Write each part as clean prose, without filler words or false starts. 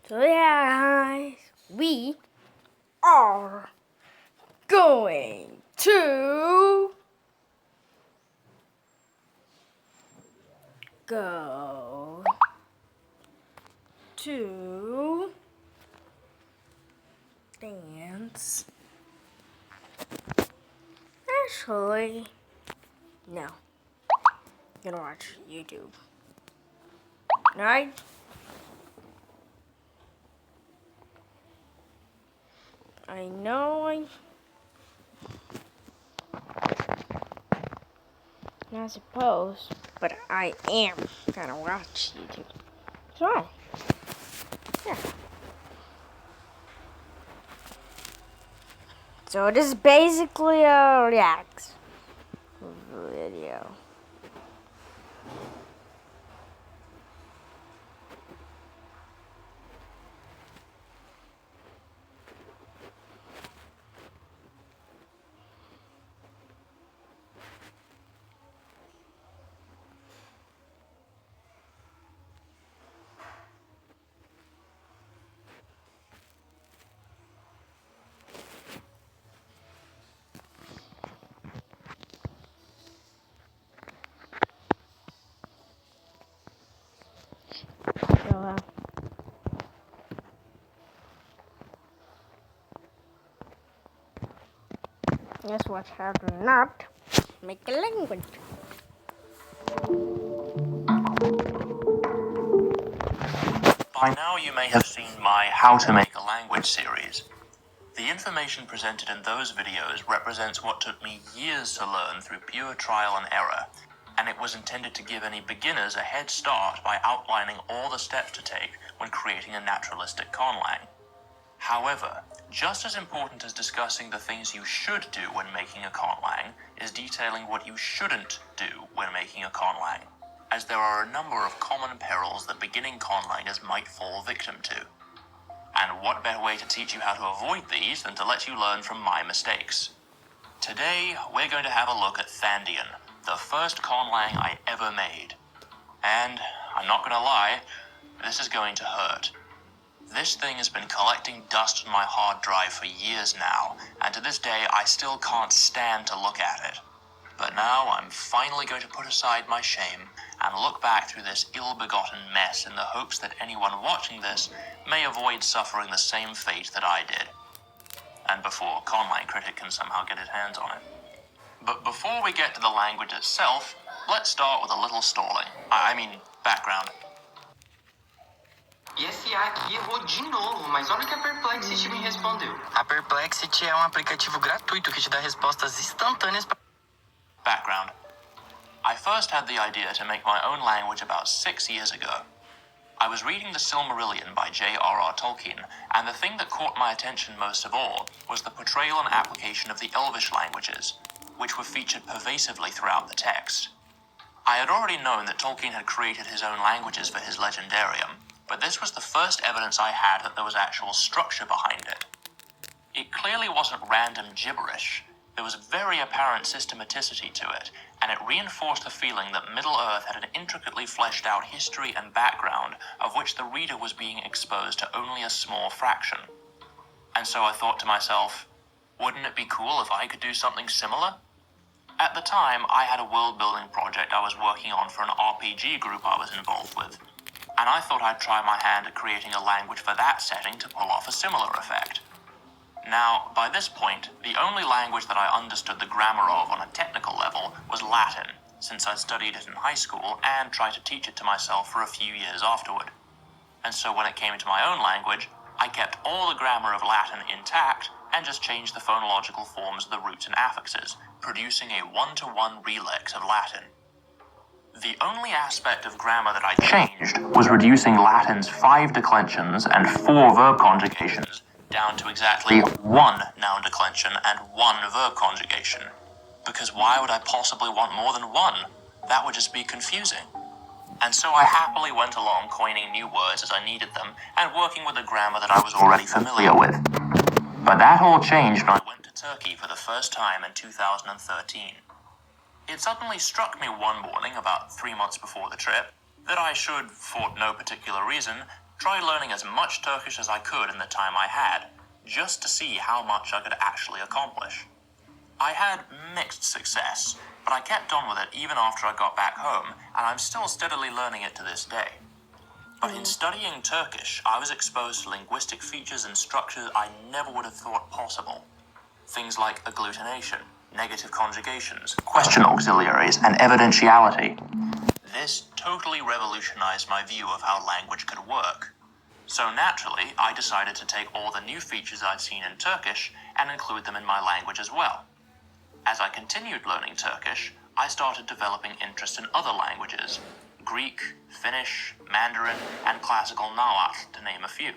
So yeah, guys, we are going to go to dance. Actually, no. I'm gonna watch YouTube. Alright? I know I'm not supposed, but I am gonna watch YouTube. So, yeah. So this is basically a react video. So, guess what? How to not make a language. By now you may have seen my How to Make a Language series. The information presented in those videos represents what took me years to learn through pure trial and error, and it was intended to give any beginners a head start by outlining all the steps to take when creating a naturalistic conlang. However, just as important as discussing the things you should do when making a conlang is detailing what you shouldn't do when making a conlang, as there are a number of common perils that beginning conlangers might fall victim to. And what better way to teach you how to avoid these than to let you learn from my mistakes? Today, we're going to have a look at Thandian, the first conlang I ever made. And, I'm not gonna lie, this is going to hurt. This thing has been collecting dust on my hard drive for years now, and to this day I still can't stand to look at it. But now I'm finally going to put aside my shame and look back through this ill-begotten mess in the hopes that anyone watching this may avoid suffering the same fate that I did. And before Conlang Critic can somehow get his hands on it. But before we get to the language itself, let's start with a little stalling. I mean, background. E esse aqui errou de novo, mas olha o que a Perplexity me respondeu. A Perplexity é aplicativo gratuito que te dá respostas instantâneas para... Background. I first had the idea to make my own language about 6 years ago. I was reading The Silmarillion by J.R.R. Tolkien, and the thing that caught my attention most of all was the portrayal and application of the Elvish languages, which were featured pervasively throughout the text. I had already known that Tolkien had created his own languages for his legendarium, but this was the first evidence I had that there was actual structure behind it. It clearly wasn't random gibberish. There was very apparent systematicity to it, and it reinforced the feeling that Middle-earth had an intricately fleshed out history and background of which the reader was being exposed to only a small fraction. And so I thought to myself, wouldn't it be cool if I could do something similar? At the time, I had a world-building project I was working on for an RPG group I was involved with, and I thought I'd try my hand at creating a language for that setting to pull off a similar effect. Now, by this point, the only language that I understood the grammar of on a technical level was Latin, since I'd studied it in high school and tried to teach it to myself for a few years afterward. And so when it came to my own language, I kept all the grammar of Latin intact and just changed the phonological forms of the roots and affixes, producing a one-to-one relex of Latin. The only aspect of grammar that I changed was reducing Latin's 5 declensions and 4 verb conjugations down to exactly 1 noun declension and 1 verb conjugation. Because why would I possibly want more than 1? That would just be confusing. And so I happily went along coining new words as I needed them and working with a grammar that I was already familiar with. But that all changed when I went to Turkey for the first time in 2013. It suddenly struck me one morning, about 3 months before the trip, that I should, for no particular reason, tried learning as much Turkish as I could in the time I had, just to see how much I could actually accomplish. I had mixed success, but I kept on with it even after I got back home, and I'm still steadily learning it to this day. But in studying Turkish, I was exposed to linguistic features and structures I never would have thought possible. Things like agglutination, negative conjugations, question auxiliaries, and evidentiality. This totally revolutionized my view of how language could work. So naturally, I decided to take all the new features I'd seen in Turkish and include them in my language as well. As I continued learning Turkish, I started developing interest in other languages: Greek, Finnish, Mandarin, and classical Nahuatl, to name a few.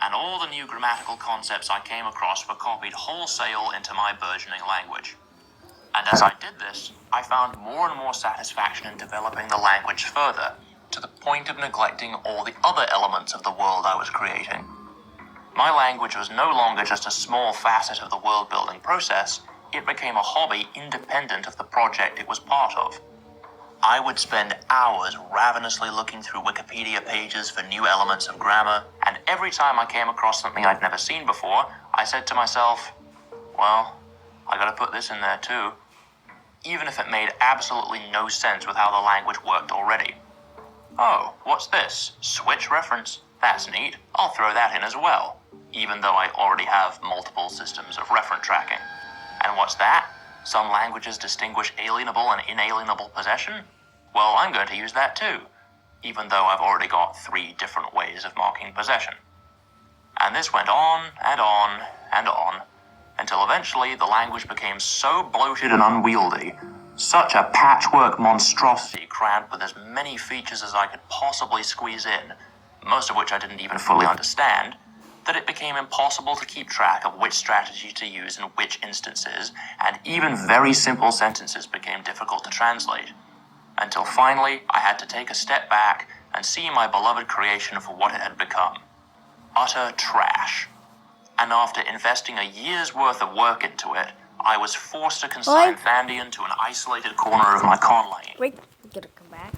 And all the new grammatical concepts I came across were copied wholesale into my burgeoning language. And as I did this, I found more and more satisfaction in developing the language further, to the point of neglecting all the other elements of the world I was creating. My language was no longer just a small facet of the world-building process, it became a hobby independent of the project it was part of. I would spend hours ravenously looking through Wikipedia pages for new elements of grammar, and every time I came across something I'd never seen before, I said to myself, well, I gotta put this in there too. Even if it made absolutely no sense with how the language worked already. Oh, what's this? Switch reference? That's neat. I'll throw that in as well, even though I already have multiple systems of reference tracking. And what's that? Some languages distinguish alienable and inalienable possession? Well, I'm going to use that too, even though I've already got 3 different ways of marking possession. And this went on and on and on, until eventually the language became so bloated and unwieldy, such a patchwork monstrosity crammed with as many features as I could possibly squeeze in, most of which I didn't even fully understand, that it became impossible to keep track of which strategy to use in which instances, and even very simple sentences became difficult to translate. Until finally, I had to take a step back and see my beloved creation for what it had become. Utter trash. And after investing a year's worth of work into it, I was forced to consign Thandian to an isolated corner of my con lane. Wait, we gotta come back.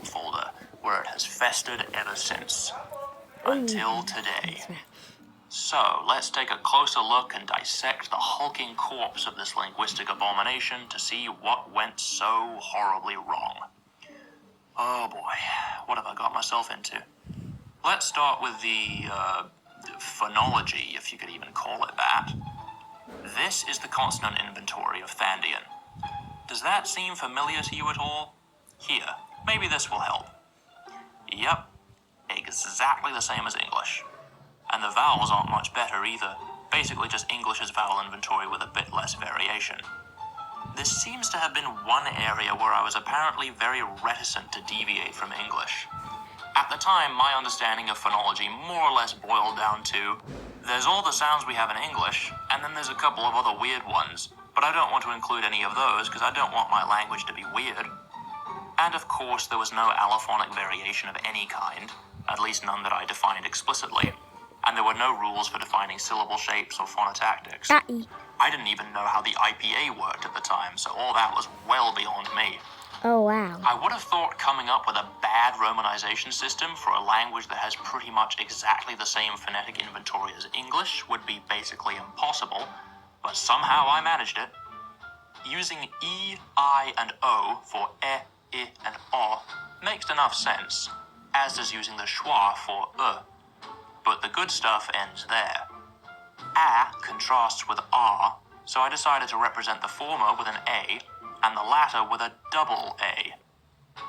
Folder where it has festered ever since. Until today. So, let's take a closer look and dissect the hulking corpse of this linguistic abomination to see what went so horribly wrong. Oh boy, what have I got myself into? Let's start with the phonology, if you could even call it that. This is the consonant inventory of Thandian. Does that seem familiar to you at all? Here, maybe this will help. Yep, exactly the same as English. And the vowels aren't much better either, basically just English's vowel inventory with a bit less variation. This seems to have been one area where I was apparently very reticent to deviate from English. At the time, my understanding of phonology more or less boiled down to, there's all the sounds we have in English, and then there's a couple of other weird ones, but I don't want to include any of those because I don't want my language to be weird. And of course, there was no allophonic variation of any kind, at least none that I defined explicitly, and there were no rules for defining syllable shapes or phonotactics. I didn't even know how the IPA worked at the time, so all that was well beyond me. Oh, wow. I would have thought coming up with a bad romanization system for a language that has pretty much exactly the same phonetic inventory as English would be basically impossible, but somehow I managed it. Using E, I, and O for I, and O makes enough sense, as does using the schwa for but the good stuff ends there. A contrasts with R, so I decided to represent the former with an A, and the latter with a double A.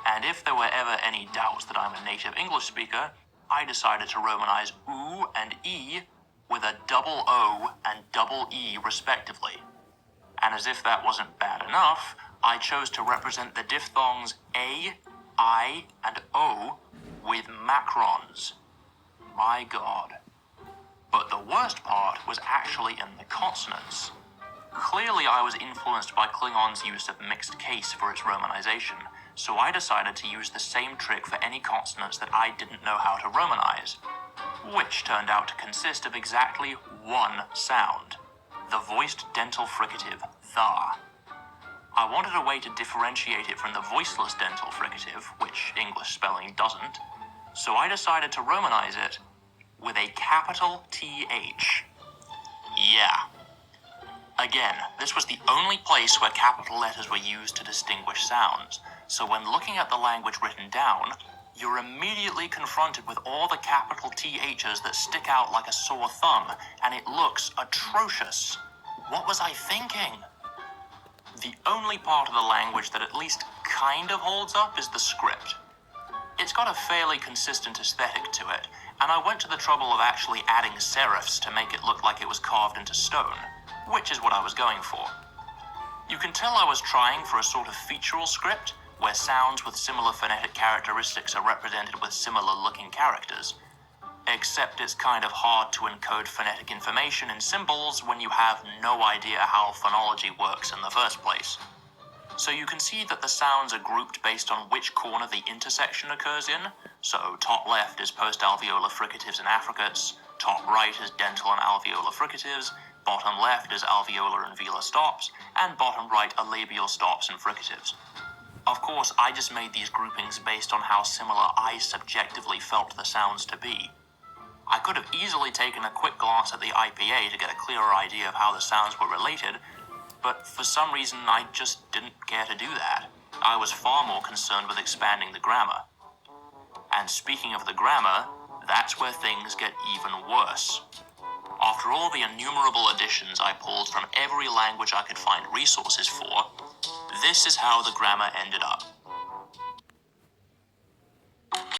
And if there were ever any doubts that I'm a native English speaker, I decided to romanize oo and E with a double O and double E respectively. And as if that wasn't bad enough, I chose to represent the diphthongs A, I, and O with macrons. My God. But the worst part was actually in the consonants. Clearly I was influenced by Klingon's use of mixed case for its romanization, so I decided to use the same trick for any consonants that I didn't know how to romanize. which turned out to consist of exactly one sound, the voiced dental fricative, the. I wanted a way to differentiate it from the voiceless dental fricative, which English spelling doesn't, so I decided to Romanize it with a capital TH. Yeah. Again, this was the only place where capital letters were used to distinguish sounds, so when looking at the language written down, you're immediately confronted with all the capital THs that stick out like a sore thumb, and it looks atrocious. What was I thinking? The only part of the language that at least kind of holds up is the script. It's got a fairly consistent aesthetic to it, and I went to the trouble of actually adding serifs to make it look like it was carved into stone, which is what I was going for. You can tell I was trying for a sort of featural script, where sounds with similar phonetic characteristics are represented with similar-looking characters, except it's kind of hard to encode phonetic information in symbols when you have no idea how phonology works in the first place. So you can see that the sounds are grouped based on which corner the intersection occurs in, so top left is post-alveolar fricatives and affricates, top right is dental and alveolar fricatives, bottom left is alveolar and velar stops, and bottom right are labial stops and fricatives. Of course, I just made these groupings based on how similar I subjectively felt the sounds to be. I could have easily taken a quick glance at the IPA to get a clearer idea of how the sounds were related, but for some reason I just didn't care to do that. I was far more concerned with expanding the grammar. And speaking of the grammar, that's where things get even worse. After all the innumerable additions I pulled from every language I could find resources for, this is how the grammar ended up.